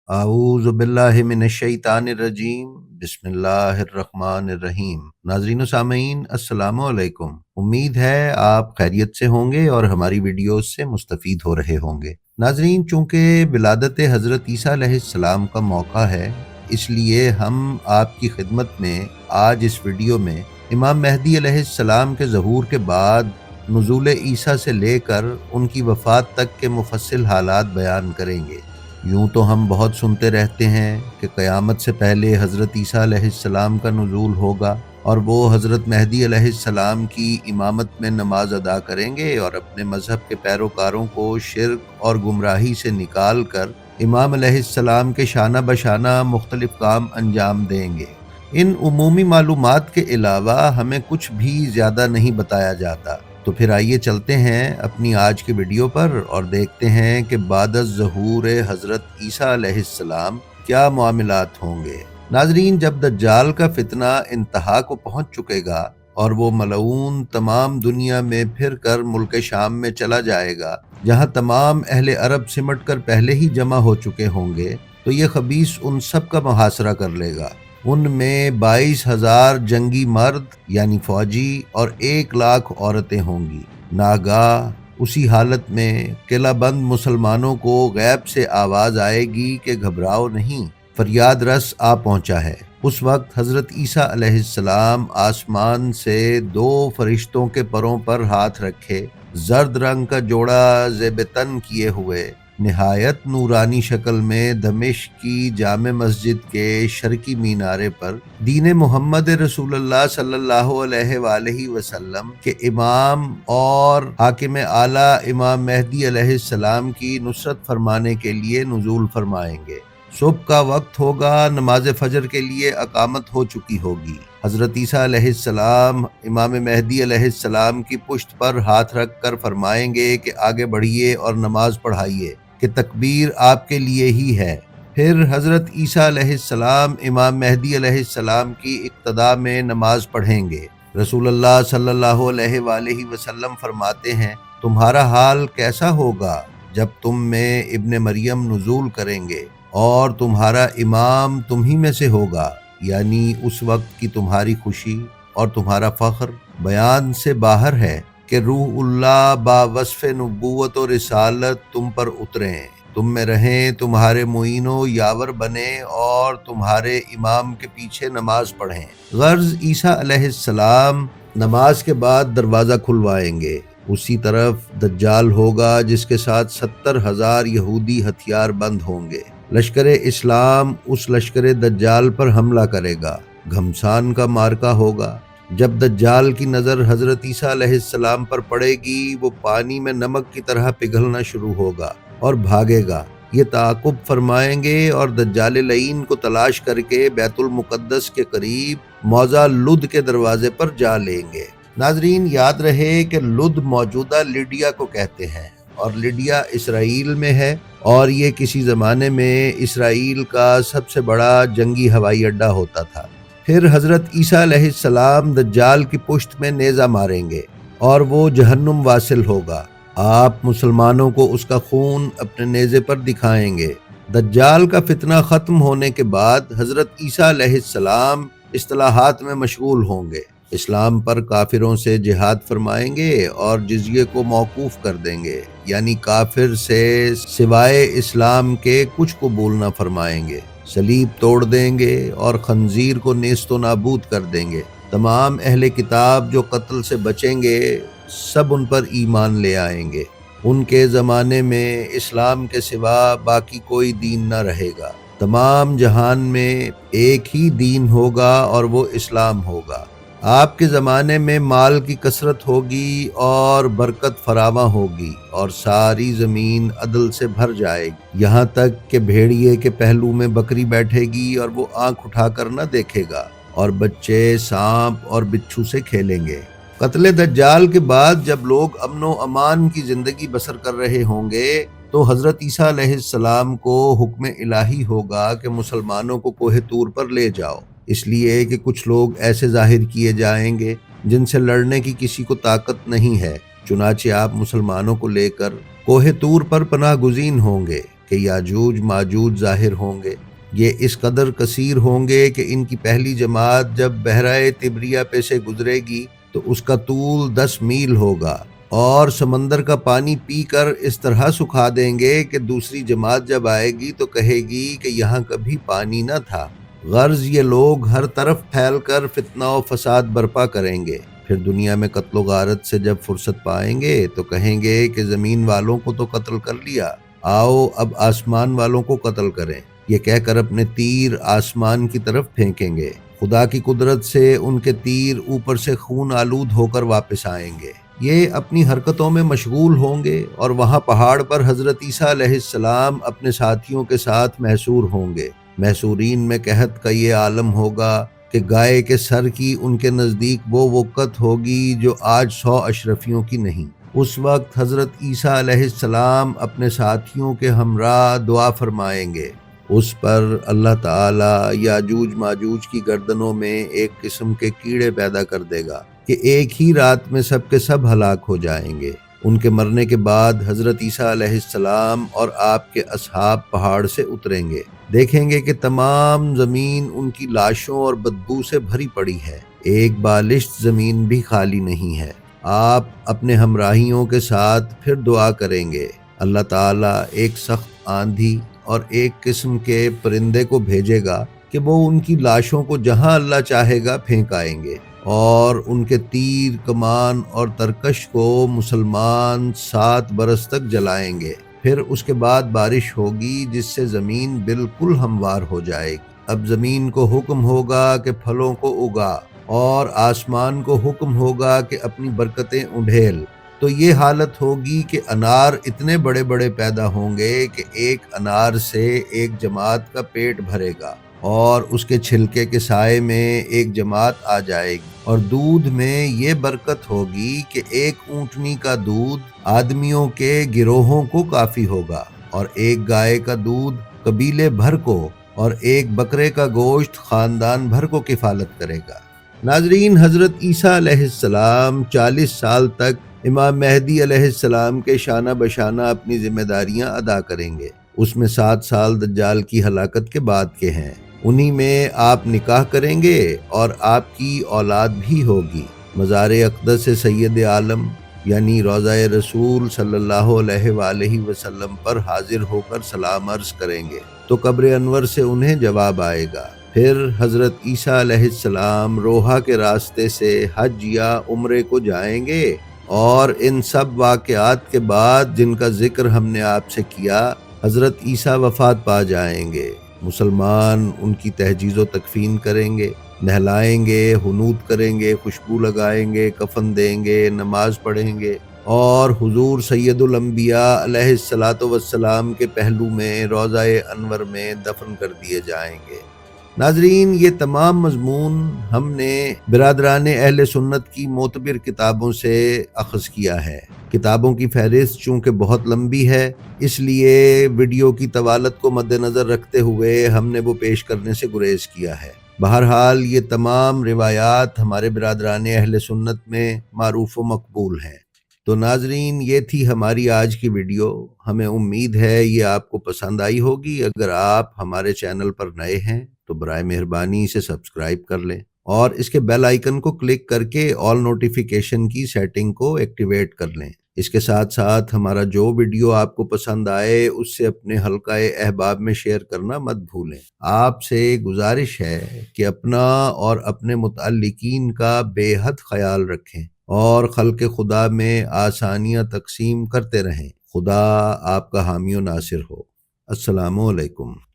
اعوذ باللہ من الشیطان الرجیم بسم اللہ الرحمن الرحیم۔ ناظرین و سامعین، السلام علیکم۔ امید ہے آپ خیریت سے ہوں گے اور ہماری ویڈیوز سے مستفید ہو رہے ہوں گے۔ ناظرین، چونکہ ولادت حضرت عیسیٰ علیہ السلام کا موقع ہے، اس لیے ہم آپ کی خدمت میں آج اس ویڈیو میں امام مہدی علیہ السلام کے ظہور کے بعد نزول عیسیٰ سے لے کر ان کی وفات تک کے مفصل حالات بیان کریں گے۔ یوں تو ہم بہت سنتے رہتے ہیں کہ قیامت سے پہلے حضرت عیسیٰ علیہ السلام کا نزول ہوگا اور وہ حضرت مہدی علیہ السلام کی امامت میں نماز ادا کریں گے اور اپنے مذہب کے پیروکاروں کو شرک اور گمراہی سے نکال کر امام علیہ السلام کے شانہ بشانہ مختلف کام انجام دیں گے۔ ان عمومی معلومات کے علاوہ ہمیں کچھ بھی زیادہ نہیں بتایا جاتا۔ تو پھر آئیے چلتے ہیں اپنی آج کی ویڈیو پر اور دیکھتے ہیں کہ بعد از ظہور حضرت عیسیٰ علیہ السلام کیا معاملات ہوں گے۔ ناظرین، جب دجال کا فتنہ انتہا کو پہنچ چکے گا اور وہ ملعون تمام دنیا میں پھر کر ملک شام میں چلا جائے گا، جہاں تمام اہل عرب سمٹ کر پہلے ہی جمع ہو چکے ہوں گے، تو یہ خبیث ان سب کا محاصرہ کر لے گا۔ ان میں 22,000 جنگی مرد یعنی فوجی اور 1,00,000 عورتیں ہوں گی۔ ناگاہ اسی حالت میں قلعہ بند مسلمانوں کو غیب سے آواز آئے گی کہ گھبراؤ نہیں، فریاد رس آ پہنچا ہے۔ اس وقت حضرت عیسیٰ علیہ السلام آسمان سے 2 فرشتوں کے پروں پر ہاتھ رکھے، زرد رنگ کا جوڑا زیب تن کیے ہوئے، نہایت نورانی شکل میں دمشق کی جامع مسجد کے شرقی مینارے پر دین محمد رسول اللہ صلی اللہ علیہ وآلہ وسلم کے امام اور حاکم اعلیٰ امام مہدی علیہ السلام کی نصرت فرمانے کے لیے نزول فرمائیں گے۔ صبح کا وقت ہوگا، نماز فجر کے لیے اقامت ہو چکی ہوگی۔ حضرت عیسیٰ علیہ السلام امام مہدی علیہ السلام کی پشت پر ہاتھ رکھ کر فرمائیں گے کہ آگے بڑھیے اور نماز پڑھائیے کہ تکبیر آپ کے لیے ہی ہے۔ پھر حضرت عیسیٰ علیہ السلام امام مہدی علیہ السلام کی اقتداء میں نماز پڑھیں گے۔ رسول اللہ صلی اللہ علیہ وآلہ وسلم فرماتے ہیں، تمہارا حال کیسا ہوگا جب تم میں ابن مریم نزول کریں گے اور تمہارا امام تم ہی میں سے ہوگا، یعنی اس وقت کی تمہاری خوشی اور تمہارا فخر بیان سے باہر ہے کہ روح اللہ با وصف نبوت و رسالت تم پر اتریں، تم میں رہیں، تمہارے معین و یاور بنے اور تمہارے امام کے پیچھے نماز پڑھیں۔ غرض عیسیٰ علیہ السلام نماز کے بعد دروازہ کھلوائیں گے۔ اسی طرف دجال ہوگا جس کے ساتھ 70,000 یہودی ہتھیار بند ہوں گے۔ لشکر اسلام اس لشکر دجال پر حملہ کرے گا۔ گھمسان کا مارکا ہوگا۔ جب دجال کی نظر حضرت عیسیٰ علیہ السلام پر پڑے گی، وہ پانی میں نمک کی طرح پگھلنا شروع ہوگا اور بھاگے گا۔ یہ تعاقب فرمائیں گے اور دجال لعین کو تلاش کر کے بیت المقدس کے قریب موضع لد کے دروازے پر جا لیں گے۔ ناظرین، یاد رہے کہ لد موجودہ لیڈیا کو کہتے ہیں اور لیڈیا اسرائیل میں ہے، اور یہ کسی زمانے میں اسرائیل کا سب سے بڑا جنگی ہوائی اڈہ ہوتا تھا۔ پھر حضرت عیسیٰ علیہ السلام دجال کی پشت میں نیزہ ماریں گے اور وہ جہنم واصل ہوگا۔ آپ مسلمانوں کو اس کا خون اپنے نیزے پر دکھائیں گے۔ دجال کا فتنہ ختم ہونے کے بعد حضرت عیسیٰ علیہ السلام اصطلاحات میں مشغول ہوں گے۔ اسلام پر کافروں سے جہاد فرمائیں گے اور جزیے کو موقوف کر دیں گے، یعنی کافر سے سوائے اسلام کے کچھ قبول نہ فرمائیں گے۔ صلیب توڑ دیں گے اور خنزیر کو نیست و نابود کر دیں گے۔ تمام اہل کتاب جو قتل سے بچیں گے سب ان پر ایمان لے آئیں گے۔ ان کے زمانے میں اسلام کے سوا باقی کوئی دین نہ رہے گا۔ تمام جہان میں ایک ہی دین ہوگا اور وہ اسلام ہوگا۔ آپ کے زمانے میں مال کی کثرت ہوگی اور برکت فراواں ہوگی اور ساری زمین عدل سے بھر جائے گی، یہاں تک کہ بھیڑیے کے پہلو میں بکری بیٹھے گی اور وہ آنکھ اٹھا کر نہ دیکھے گا، اور بچے سانپ اور بچھو سے کھیلیں گے۔ قتل دجال کے بعد جب لوگ امن و امان کی زندگی بسر کر رہے ہوں گے تو حضرت عیسیٰ علیہ السلام کو حکم الہی ہوگا کہ مسلمانوں کو کوہ طور پر لے جاؤ، اس لیے کہ کچھ لوگ ایسے ظاہر کیے جائیں گے جن سے لڑنے کی کسی کو طاقت نہیں ہے۔ چنانچہ آپ مسلمانوں کو لے کر کوہ طور پر پناہ گزین ہوں گے۔ کہ یاجوج ماجوج ظاہر ہوں گے۔ یہ اس قدر کثیر ہوں گے کہ ان کی پہلی جماعت جب بحیرہ طبریہ پہ سے گزرے گی تو اس کا طول 10 میل ہوگا، اور سمندر کا پانی پی کر اس طرح سکھا دیں گے کہ دوسری جماعت جب آئے گی تو کہے گی کہ یہاں کبھی پانی نہ تھا۔ غرض یہ لوگ ہر طرف پھیل کر فتنہ و فساد برپا کریں گے۔ پھر دنیا میں قتل و غارت سے جب فرصت پائیں گے تو کہیں گے کہ زمین والوں کو تو قتل کر لیا، آؤ اب آسمان والوں کو قتل کریں۔ یہ کہہ کر اپنے تیر آسمان کی طرف پھینکیں گے۔ خدا کی قدرت سے ان کے تیر اوپر سے خون آلود ہو کر واپس آئیں گے۔ یہ اپنی حرکتوں میں مشغول ہوں گے، اور وہاں پہاڑ پر حضرت عیسیٰ علیہ السلام اپنے ساتھیوں کے ساتھ محصور ہوں گے۔ محصورین میں قحط کا یہ عالم ہوگا کہ گائے کے سر کی ان کے نزدیک وہ وقت ہوگی جو آج 100 اشرفیوں کی نہیں۔ اس وقت حضرت عیسیٰ علیہ السلام اپنے ساتھیوں کے ہمراہ دعا فرمائیں گے۔ اس پر اللہ تعالی یاجوج ماجوج کی گردنوں میں ایک قسم کے کیڑے پیدا کر دے گا کہ ایک ہی رات میں سب کے سب ہلاک ہو جائیں گے۔ ان کے مرنے کے بعد حضرت عیسیٰ علیہ السلام اور آپ کے اصحاب پہاڑ سے اتریں گے، دیکھیں گے کہ تمام زمین ان کی لاشوں اور بدبو سے بھری پڑی ہے، ایک بالشت زمین بھی خالی نہیں ہے۔ آپ اپنے ہمراہیوں کے ساتھ پھر دعا کریں گے۔ اللہ تعالیٰ ایک سخت آندھی اور ایک قسم کے پرندے کو بھیجے گا کہ وہ ان کی لاشوں کو جہاں اللہ چاہے گا پھینک آئیں گے، اور ان کے تیر کمان اور ترکش کو مسلمان 7 برس تک جلائیں گے۔ پھر اس کے بعد بارش ہوگی جس سے زمین بالکل ہموار ہو جائے گی۔ اب زمین کو حکم ہوگا کہ پھلوں کو اگا، اور آسمان کو حکم ہوگا کہ اپنی برکتیں انڈھیل۔ تو یہ حالت ہوگی کہ انار اتنے بڑے بڑے پیدا ہوں گے کہ ایک انار سے ایک جماعت کا پیٹ بھرے گا، اور اس کے چھلکے کے سائے میں ایک جماعت آ جائے گی۔ اور دودھ میں یہ برکت ہوگی کہ ایک اونٹنی کا دودھ آدمیوں کے گروہوں کو کافی ہوگا، اور ایک گائے کا دودھ قبیلے بھر کو، اور ایک بکرے کا گوشت خاندان بھر کو کفالت کرے گا۔ ناظرین، حضرت عیسیٰ علیہ السلام 40 سال تک امام مہدی علیہ السلام کے شانہ بشانہ اپنی ذمہ داریاں ادا کریں گے۔ اس میں 7 سال دجال کی ہلاکت کے بعد کے ہیں۔ انہی میں آپ نکاح کریں گے اور آپ کی اولاد بھی ہوگی۔ مزار اقدس سید عالم یعنی روضہ رسول صلی اللہ علیہ وآلہ وسلم پر حاضر ہو کر سلام عرض کریں گے تو قبر انور سے انہیں جواب آئے گا۔ پھر حضرت عیسیٰ علیہ السلام روحا کے راستے سے حج یا عمرے کو جائیں گے، اور ان سب واقعات کے بعد جن کا ذکر ہم نے آپ سے کیا، حضرت عیسیٰ وفات پا جائیں گے۔ مسلمان ان کی تہجیز و تکفین کریں گے، نہلائیں گے، حنوط کریں گے، خوشبو لگائیں گے، کفن دیں گے، نماز پڑھیں گے، اور حضور سید الانبیاء علیہ الصلاۃ والسلام کے پہلو میں روضہ انور میں دفن کر دیے جائیں گے۔ ناظرین، یہ تمام مضمون ہم نے برادران اہل سنت کی معتبر کتابوں سے اخذ کیا ہے۔ کتابوں کی فہرست چونکہ بہت لمبی ہے، اس لیے ویڈیو کی طوالت کو مد نظر رکھتے ہوئے ہم نے وہ پیش کرنے سے گریز کیا ہے۔ بہرحال یہ تمام روایات ہمارے برادران اہل سنت میں معروف و مقبول ہیں۔ تو ناظرین، یہ تھی ہماری آج کی ویڈیو۔ ہمیں امید ہے یہ آپ کو پسند آئی ہوگی۔ اگر آپ ہمارے چینل پر نئے ہیں تو برائے مہربانی اسے سبسکرائب کر لیں، اور اس کے بیل آئیکن کو کلک کر کے آل نوٹیفیکیشن کی سیٹنگ کو ایکٹیویٹ کر لیں۔ اس کے ساتھ ساتھ ہمارا جو ویڈیو آپ کو پسند آئے اس سے اپنے حلقہ احباب میں شیئر کرنا مت بھولیں۔ آپ سے گزارش ہے کہ اپنا اور اپنے متعلقین کا بے حد خیال رکھیں، اور خلق خدا میں آسانیاں تقسیم کرتے رہیں۔ خدا آپ کا حامی و ناصر ہو۔ السلام علیکم۔